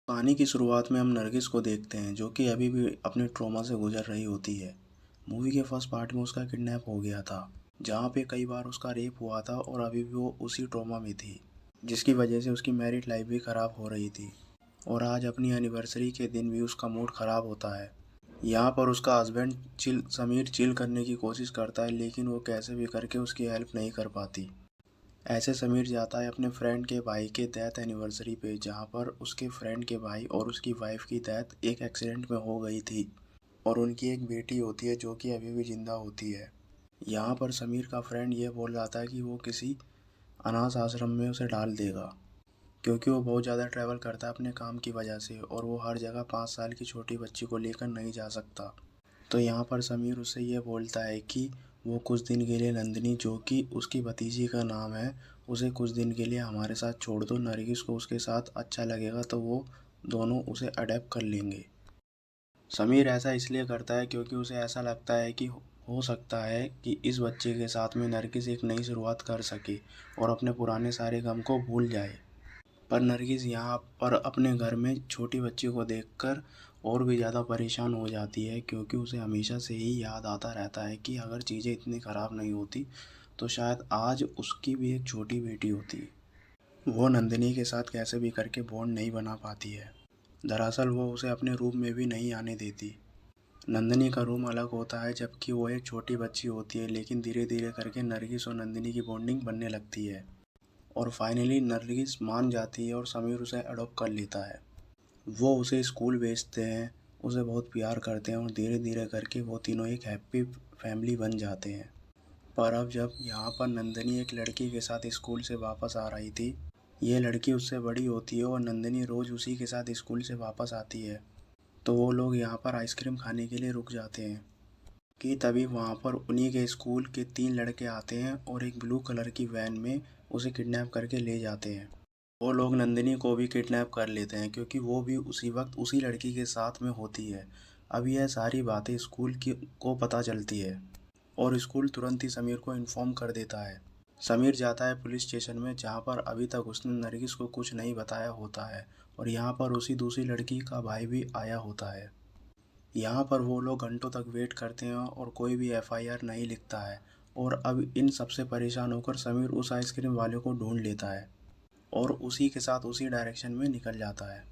कहानी की शुरुआत में हम नरगिस को देखते हैं जो कि अभी भी अपने ट्रॉमा से गुजर रही होती है। मूवी के फर्स्ट पार्ट में उसका किडनैप हो गया था, जहाँ पे कई बार उसका रेप हुआ था और अभी भी वो उसी ट्रॉमा में थी, जिसकी वजह से उसकी मैरिड लाइफ भी ख़राब हो रही थी। और आज अपनी एनिवर्सरी के दिन भी उसका मूड ख़राब होता है। यहाँ पर उसका हस्बैंड समीर चिल करने की कोशिश करता है, लेकिन वो कैसे भी करके उसकी हेल्प नहीं कर पाती। ऐसे समीर जाता है अपने फ्रेंड के भाई के डेथ एनिवर्सरी पे, जहाँ पर उसके फ्रेंड के भाई और उसकी वाइफ की डेथ एक एक्सीडेंट में हो गई थी और उनकी एक बेटी होती है जो कि अभी भी जिंदा होती है। यहाँ पर समीर का फ्रेंड ये बोल रहा था कि वो किसी अनाथ आश्रम में उसे डाल देगा, क्योंकि वो बहुत ज़्यादा ट्रैवल करता है अपने काम की वजह से और वो हर जगह 5 साल की छोटी बच्ची को लेकर नहीं जा सकता। तो यहाँ पर समीर उससे ये बोलता है कि वो कुछ दिन के लिए नंदिनी, जो कि उसकी भतीजी का नाम है, उसे कुछ दिन के लिए हमारे साथ छोड़ दो। नरगिस को उसके साथ अच्छा लगेगा तो वो दोनों उसे अडेप्ट कर लेंगे। समीर ऐसा इसलिए करता है क्योंकि उसे ऐसा लगता है कि हो सकता है कि इस बच्चे के साथ में नरगिस एक नई शुरुआत कर सके और अपने पुराने सारे गम को भूल जाए। पर नरगिस यहाँ पर अपने घर में छोटी बच्ची को देखकर और भी ज़्यादा परेशान हो जाती है, क्योंकि उसे हमेशा से ही याद आता रहता है कि अगर चीज़ें इतनी ख़राब नहीं होती तो शायद आज उसकी भी एक छोटी बेटी होती। वो नंदिनी के साथ कैसे भी करके बॉन्ड नहीं बना पाती है। दरअसल वो उसे अपने रूम में भी नहीं आने देती। नंदिनी का रूम अलग होता है जबकि वो एक छोटी बच्ची होती है, लेकिन धीरे धीरे करके नरगिस और नंदिनी की बॉन्डिंग बनने लगती है और फाइनली नरगिस मान जाती है और समीर उसे अडॉप्ट कर लेता है। वो उसे स्कूल भेजते हैं, उसे बहुत प्यार करते हैं और धीरे धीरे करके वो तीनों एक हैप्पी फैमिली बन जाते हैं। पर अब जब यहाँ पर नंदिनी एक लड़की के साथ स्कूल से वापस आ रही थी, ये लड़की उससे बड़ी होती है और नंदिनी रोज़ उसी के साथ स्कूल से वापस आती है। तो वो लोग यहाँ पर आइसक्रीम खाने के लिए रुक जाते हैं कि तभी वहाँ पर उन्हीं के स्कूल के 3 लड़के आते हैं और एक ब्लू कलर की वैन में उसे किडनैप करके ले जाते हैं। वो लोग नंदिनी को भी किडनैप कर लेते हैं क्योंकि वो भी उसी वक्त उसी लड़की के साथ में होती है। अब यह सारी बातें स्कूल की को पता चलती है और स्कूल तुरंत ही समीर को इन्फॉर्म कर देता है। समीर जाता है पुलिस स्टेशन में, जहाँ पर अभी तक उसने नरगिस को कुछ नहीं बताया होता है और यहाँ पर उसी दूसरी लड़की का भाई भी आया होता है। यहाँ पर वो लोग घंटों तक वेट करते हैं और कोई भी एफआईआर नहीं लिखता है। और अब इन सबसे परेशान होकर समीर उस आइसक्रीम वाले को ढूंढ लेता है और उसी के साथ उसी डायरेक्शन में निकल जाता है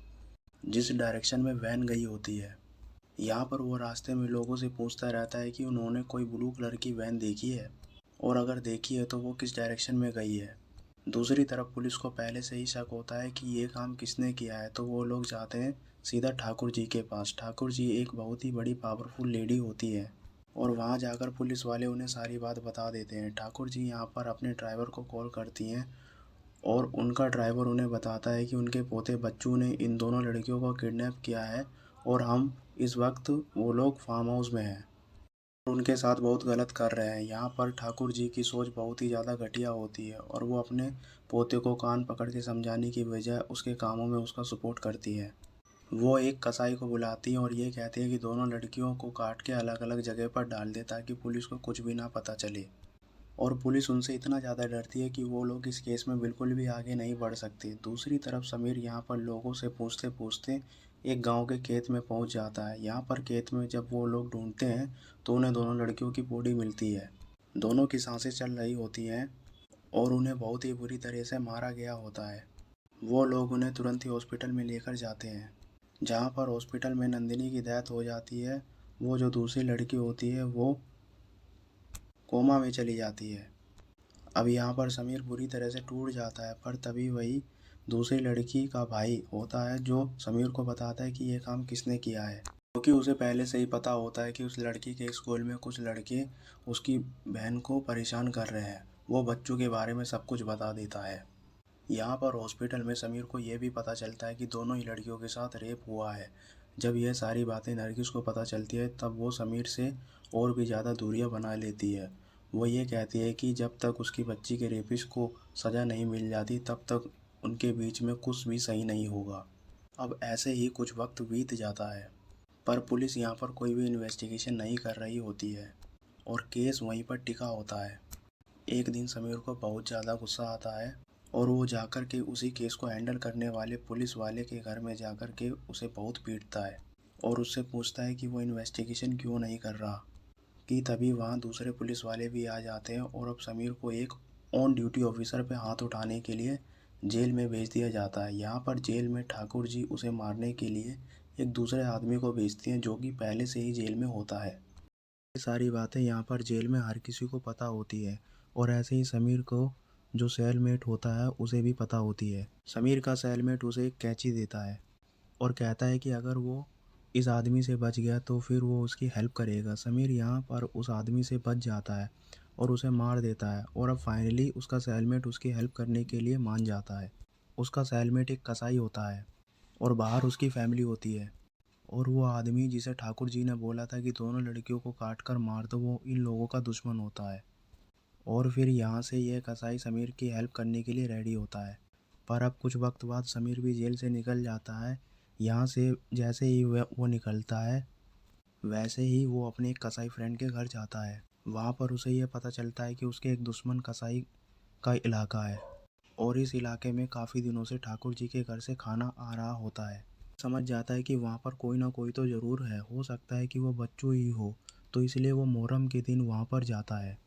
जिस डायरेक्शन में वैन गई होती है। यहाँ पर वो रास्ते में लोगों से पूछता रहता है कि उन्होंने कोई ब्लू कलर की वैन देखी है और अगर देखी है तो वो किस डायरेक्शन में गई है। दूसरी तरफ पुलिस को पहले से ही शक होता है कि ये काम किसने किया है, तो वो लोग जाते हैं सीधा ठाकुर जी के पास। ठाकुर जी एक बहुत ही बड़ी पावरफुल लेडी होती है और वहाँ जाकर पुलिस वाले उन्हें सारी बात बता देते हैं। ठाकुर जी यहाँ पर अपने ड्राइवर को कॉल करती हैं और उनका ड्राइवर उन्हें बताता है कि उनके पोते बच्चू ने इन दोनों लड़कियों को किडनैप किया है और हम इस वक्त वो लोग फार्म हाउस में हैं और उनके साथ बहुत गलत कर रहे हैं। यहाँ पर ठाकुर जी की सोच बहुत ही ज़्यादा घटिया होती है और वो अपने पोते को कान पकड़ के समझाने की बजाय उसके कामों में उसका सपोर्ट करती है। वो एक कसाई को बुलाती है और ये कहती है कि दोनों लड़कियों को काट के अलग अलग जगह पर डाल दे ताकि पुलिस को कुछ भी ना पता चले। और पुलिस उनसे इतना ज़्यादा डरती है कि वो लोग इस केस में बिल्कुल भी आगे नहीं बढ़ सकते। दूसरी तरफ समीर यहाँ पर लोगों से पूछते पूछते एक गांव के खेत में पहुँच जाता है। यहाँ पर खेत में जब वो लोग ढूंढते हैं तो उन्हें दोनों लड़कियों की बॉडी मिलती है। दोनों की सांसें चल रही होती हैं और उन्हें बहुत ही बुरी तरह से मारा गया होता है। वो लोग उन्हें तुरंत ही हॉस्पिटल में लेकर जाते हैं, जहाँ पर हॉस्पिटल में नंदिनी की डेथ हो जाती है। वो जो दूसरी लड़की होती है वो कोमा में चली जाती है। अब यहाँ पर समीर बुरी तरह से टूट जाता है, पर तभी वही दूसरी लड़की का भाई होता है जो समीर को बताता है कि ये काम किसने किया है, क्योंकि उसे पहले से ही पता होता है कि उस लड़की के स्कूल में कुछ लड़के उसकी बहन को परेशान कर रहे हैं। वो बच्चों के बारे में सब कुछ बता देता है। यहाँ पर हॉस्पिटल में समीर को ये भी पता चलता है कि दोनों ही लड़कियों के साथ रेप हुआ है। जब यह सारी बातें नरगिस को पता चलती है तब वो समीर से और भी ज़्यादा दूरियां बना लेती है। वो ये कहती है कि जब तक उसकी बच्ची के रेपिस्ट को सज़ा नहीं मिल जाती तब तक उनके बीच में कुछ भी सही नहीं होगा। अब ऐसे ही कुछ वक्त बीत जाता है, पर पुलिस यहाँ पर कोई भी इन्वेस्टिगेशन नहीं कर रही होती है और केस वहीं पर टिका होता है। एक दिन समीर को बहुत ज़्यादा गुस्सा आता है और वो जाकर के उसी केस को हैंडल करने वाले पुलिस वाले के घर में जाकर के उसे बहुत पीटता है और उससे पूछता है कि वो इन्वेस्टिगेशन क्यों नहीं कर रहा। कि तभी वहाँ दूसरे पुलिस वाले भी आ जाते हैं और अब समीर को एक ऑन ड्यूटी ऑफिसर पे हाथ उठाने के लिए जेल में भेज दिया जाता है। यहाँ पर जेल में ठाकुर जी उसे मारने के लिए एक दूसरे आदमी को भेजते हैं जो कि पहले से ही जेल में होता है। ये सारी बातें यहाँ पर जेल में हर किसी को पता होती है और ऐसे ही समीर को जो सेलमेट होता है उसे भी पता होती है। समीर का सेलमेट उसे एक कैंची देता है और कहता है कि अगर वो इस आदमी से बच गया तो फिर वो उसकी हेल्प करेगा। समीर यहाँ पर उस आदमी से बच जाता है और उसे मार देता है और अब फाइनली उसका सेलमेट उसकी हेल्प करने के लिए मान जाता है। उसका सेलमेट एक कसाई होता है और बाहर उसकी फैमिली होती है और वो आदमी जिसे ठाकुर जी ने बोला था कि दोनों लड़कियों को काट कर मार दो वो इन लोगों का दुश्मन होता है। और फिर यहाँ से यह कसाई समीर की हेल्प करने के लिए रेडी होता है। पर अब कुछ वक्त बाद समीर भी जेल से निकल जाता है। यहाँ से जैसे ही वो निकलता है वैसे ही वो अपने एक कसाई फ्रेंड के घर जाता है। वहाँ पर उसे यह पता चलता है कि उसके एक दुश्मन कसाई का इलाका है और इस इलाके में काफ़ी दिनों से ठाकुर जी के घर से खाना आ रहा होता है। समझ जाता है कि वहाँ पर कोई ना कोई तो ज़रूर है, हो सकता है कि वो बच्चों ही हो, तो इसलिए वो मुहर्रम के दिन वहाँ पर जाता है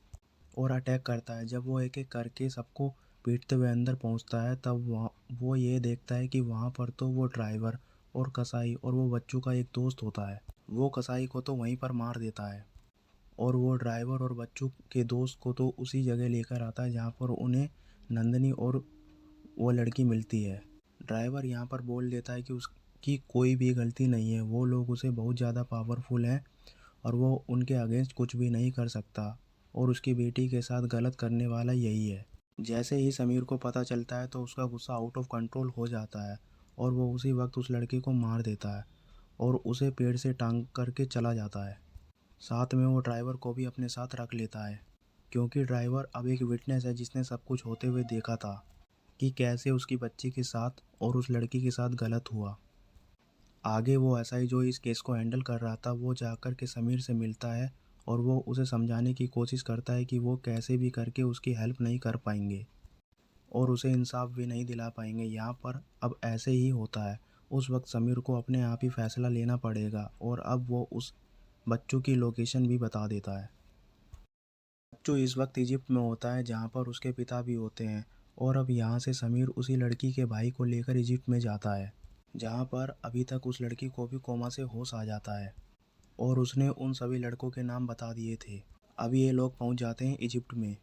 और अटैक करता है। जब वो एक-एक करके सबको पीटते हुए अंदर पहुँचता है तब वो ये देखता है कि वहाँ पर तो वो ड्राइवर और कसाई और वो बच्चों का एक दोस्त होता है। वो कसाई को तो वहीं पर मार देता है और वो ड्राइवर और बच्चों के दोस्त को तो उसी जगह लेकर आता है जहाँ पर उन्हें नंदनी और वो लड़की मिलती है। ड्राइवर यहाँ पर बोल देता है कि उसकी कोई भी गलती नहीं है, वो लोग उसे बहुत ज़्यादा पावरफुल हैं और वो उनके अगेंस्ट कुछ भी नहीं कर सकता और उसकी बेटी के साथ गलत करने वाला यही है। जैसे ही समीर को पता चलता है तो उसका गुस्सा आउट ऑफ कंट्रोल हो जाता है और वो उसी वक्त उस लड़के को मार देता है और उसे पेड़ से टांग करके चला जाता है। साथ में वो ड्राइवर को भी अपने साथ रख लेता है क्योंकि ड्राइवर अब एक विटनेस है जिसने सब कुछ होते हुए देखा था कि कैसे उसकी बच्ची के साथ और उस लड़की के साथ गलत हुआ। आगे वो एसआई जो इस केस को हैंडल कर रहा था वो जाकर के समीर से मिलता है और वो उसे समझाने की कोशिश करता है कि वो कैसे भी करके उसकी हेल्प नहीं कर पाएंगे और उसे इंसाफ भी नहीं दिला पाएंगे। यहाँ पर अब ऐसे ही होता है। उस वक्त समीर को अपने आप ही फैसला लेना पड़ेगा और अब वो उस बच्चों की लोकेशन भी बता देता है। बच्चों इस वक्त इजिप्ट में होता है जहाँ पर उसके पिता भी होते हैं और अब यहाँ से समीर उसी लड़की के भाई को लेकर इजिप्ट में जाता है जहाँ पर अभी तक उस लड़की को भी कोमा से होश आ जाता है और उसने उन सभी लड़कों के नाम बता दिए थे। अभी ये लोग पहुँच जाते हैं इजिप्ट में।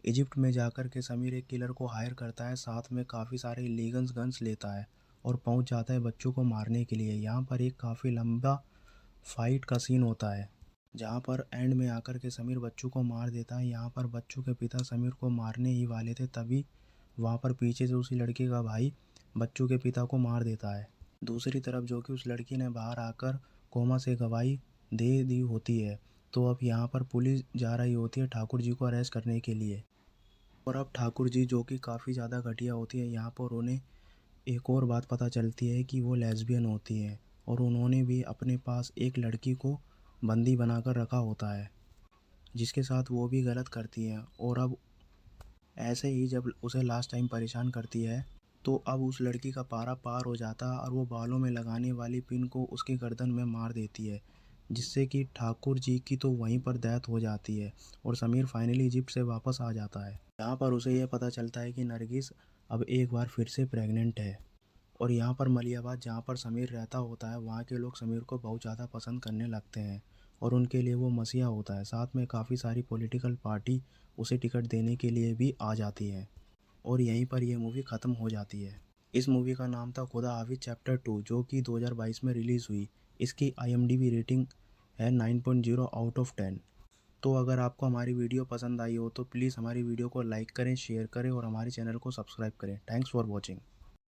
इजिप्ट में जाकर के समीर एक किलर को हायर करता है, साथ में काफ़ी सारे इलीगल गन्स लेता है और पहुँच जाता है बच्चों को मारने के लिए। यहाँ पर एक काफ़ी लंबा फाइट का सीन होता है जहाँ पर एंड में आकर के समीर बच्चों को मार देता है। यहाँ पर बच्चों के पिता समीर को मारने ही वाले थे तभी वहाँ पर पीछे से उसी लड़के का भाई बच्चों के पिता को मार देता है। दूसरी तरफ जो कि उस लड़की ने बाहर आकर कोमा से गवाही दे दी होती है तो अब यहाँ पर पुलिस जा रही होती है ठाकुर जी को अरेस्ट करने के लिए। और अब ठाकुर जी जो कि काफ़ी ज़्यादा घटिया होती है, यहाँ पर उन्हें एक और बात पता चलती है कि वो लेस्बियन होती हैं और उन्होंने भी अपने पास एक लड़की को बंदी बनाकर रखा होता है जिसके साथ वो भी गलत करती हैं। और अब ऐसे ही जब उसे लास्ट टाइम परेशान करती है तो अब उस लड़की का पारा पार हो जाता है और वो बालों में लगाने वाली पिन को उसकी गर्दन में मार देती है जिससे कि ठाकुर जी की तो वहीं पर डेथ हो जाती है और समीर फाइनली इजिप्ट से वापस आ जाता है। यहाँ पर उसे यह पता चलता है कि नरगिस अब एक बार फिर से प्रेग्नेंट है और यहाँ पर मलियाबाद जहाँ पर समीर रहता होता है वहाँ के लोग समीर को बहुत ज़्यादा पसंद करने लगते हैं और उनके लिए वो मसीहा होता है। साथ में काफ़ी सारी पॉलिटिकल पार्टी उसे टिकट देने के लिए भी आ जाती है और यहीं पर यह मूवी ख़त्म हो जाती है। इस मूवी का नाम था खुदा हाफिज़ चैप्टर 2 जो कि 2022 में रिलीज़ हुई। इसकी IMDb रेटिंग है 9.0 आउट ऑफ 10। तो अगर आपको हमारी वीडियो पसंद आई हो तो प्लीज़ हमारी वीडियो को लाइक करें, शेयर करें और हमारे चैनल को सब्सक्राइब करें। Thanks for watching.